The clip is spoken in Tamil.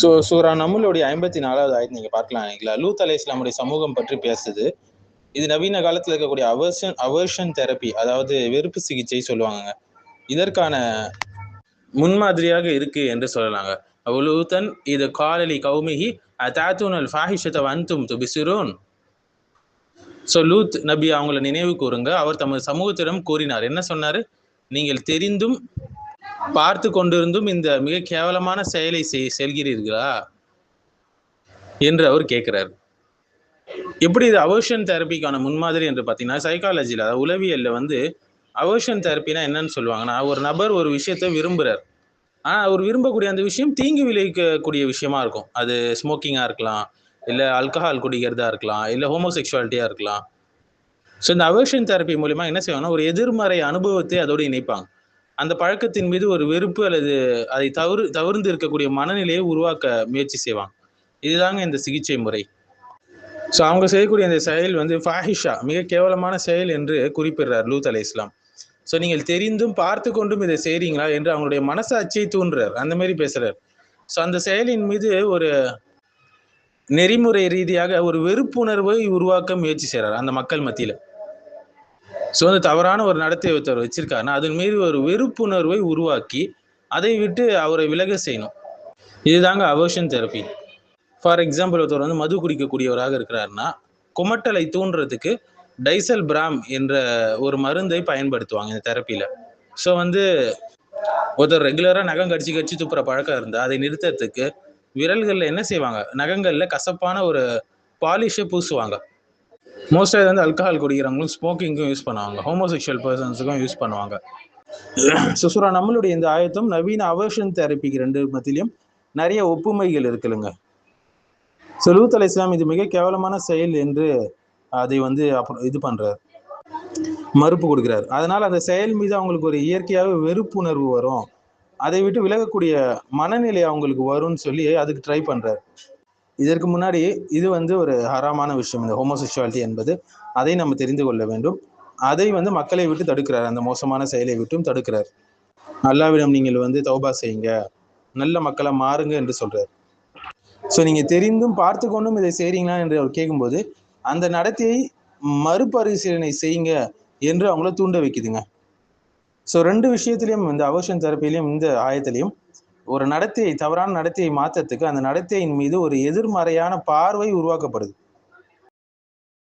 சூரா நம்மளுடைய 54வது ஆயத்து நீங்க பார்க்கலாம் இல்லைங்களா? லூத் அலைஹிஸ்ஸலாமுடைய சமூகம் பற்றி பேசுது. இது நவீன காலத்துல இருக்கக்கூடிய அவர்ஷன் தெரப்பி, அதாவது வெறுப்பு சிகிச்சை சொல்லுவாங்க. இதற்கான முன்மாதிரியாக இருக்கு என்று சொல்லலாங்க. லூத்தன் இது காலலி கௌமிஹி அதாத்துனல் ஃபாஹிஷத வன்தும் துபிசிரூன். லூத் நபி அவங்கள நினைவு கூறுங்க. அவர் தமது சமூகத்திடம் கூறினார். என்ன சொன்னாரு? நீங்கள் தெரிந்தும் பார்த்து கொண்டிருந்தும் இந்த மிக கேவலமான செயலை செல்கிறீர்களா என்று அவர் கேட்கிறார். எப்படி இது அவர்ஷன் தெரப்பிக்கான முன்மாதிரி என்று பார்த்தீங்கன்னா, சைக்காலஜியில், அதாவது உளவியல்ல அவர்ஷன் தெரப்பினா என்னன்னு சொல்லுவாங்கன்னா, ஒரு நபர் ஒரு விஷயத்தை விரும்புறார். ஆனால் அவர் விரும்பக்கூடிய அந்த விஷயம் தீங்கு விளைவிக்கக்கூடிய விஷயமா இருக்கும். அது ஸ்மோக்கிங்காக இருக்கலாம், இல்லை ஆல்கஹால் குடிக்கிறதா இருக்கலாம், இல்லை ஹோமோசெக்சுவாலிட்டியாக இருக்கலாம். இந்த அவர்ஷன் தெரப்பி மூலிமா என்ன செய்வாங்கன்னா, ஒரு எதிர்மறை அனுபவத்தை அதோடு இணைப்பாங்க. அந்த பழக்கத்தின் மீது ஒரு வெறுப்பு அல்லது அதை தவிர்த்து இருக்கக்கூடிய மனநிலையை உருவாக்க முயற்சி செய்வாங்க. இதுதாங்க இந்த சிகிச்சை முறை. அவங்க செய்யக்கூடிய இந்த செயல் ஃபாஹிஷா, மிக கேவலமான செயல் என்று குறிப்பிடுறார் லூத் அலைஹிஸ்ஸலாம். நீங்கள் தெரிந்தும் பார்த்து கொண்டும் இதை செய்றீங்களா என்று அவங்களுடைய மனசாட்சியை தூண்டுறார். அந்த மாதிரி பேசுறார். அந்த செயலின் மீது ஒரு நெறிமுறை ரீதியாக ஒரு வெறுப்புணர்வை உருவாக்க முயற்சி செய்றார் அந்த மக்கள் மத்தியில. தவறான ஒரு நடத்தையை ஒருத்தர் வச்சிருக்காருன்னா அதன் மீது ஒரு வெறுப்புணர்வை உருவாக்கி அதை விட்டு அவரை விலக செய்யணும். இதுதாங்க அவர்ஷன் தெரப்பி. ஃபார் எக்ஸாம்பிள், ஒருத்தர் மது குடிக்கக்கூடியவராக இருக்கிறாருன்னா குமட்டலை தூண்டுறதுக்கு டைசல் பிராம் என்ற ஒரு மருந்தை பயன்படுத்துவாங்க இந்த தெரப்பியில. ஒருத்தர் ரெகுலரா நகம் கடிச்சு துப்புற பழக்கம் இருந்தா அதை நிறுத்தத்துக்கு விரல்கள்ல என்ன செய்வாங்க, நகங்கள்ல கசப்பான ஒரு பாலிஷை பூசுவாங்க. மோஸ்டா இது ஆல்கஹால் குடிக்கிறவங்களும் ஸ்மோக்கிங்கும் யூஸ் பண்ணுவாங்க, ஹோமோசெக்சுவல் பர்சன்ஸுக்கும் யூஸ் பண்ணுவாங்க. சூரா நம்மளுடைய இந்த ஆயத்தம் நவீன அவர்ஷன் தெரப்பிக்கு ரெண்டு மத்தியிலும் நிறைய ஒப்புமைகள் இருக்குல்லுங்க. லூத் அலைஹிஸ்ஸலாம் இது மிக கேவலமான செயல் என்று அதை இது பண்றார், மறுப்பு கொடுக்கிறார். அதனால அந்த செயல் மீது அவங்களுக்கு ஒரு இயற்கையாகவே வெறுப்புணர்வு வரும், அதை விட்டு விலகக்கூடிய மனநிலை அவங்களுக்கு வரும்னு சொல்லி அதுக்கு ட்ரை பண்றார். இதற்கு முன்னாடி இது ஒரு ஹராமான விஷயம், இந்த ஹோமோசெக்சுவாலிட்டி என்பது. அதை நம்ம தெரிந்து கொள்ள வேண்டும். அதை மக்களை விட்டு தடுக்கிறார், அந்த மோசமான செயலை விட்டும் தடுக்கிறார். அல்லாஹ்விடம் நீங்கள் தௌபா செய்யுங்க, நல்ல மக்களை மாறுங்க என்று சொல்றார். நீங்க தெரிந்தும் பார்த்து கொண்டும் இதை செய்றீங்களா என்று அவர் கேட்கும்போது அந்த நடத்தையை மறுபரிசீலனை செய்யுங்க என்று அவங்கள தூண்ட வைக்குதுங்க. ரெண்டு விஷயத்திலையும், இந்த அவர்ஷன் தெரப்பிலையும் இந்த ஆயத்திலையும் ஒரு நடத்தையை, தவறான நடத்தையை மாற்றத்துக்கு அந்த நடத்தையின் மீது ஒரு எதிர்மறையான பார்வை உருவாக்கப்படுது.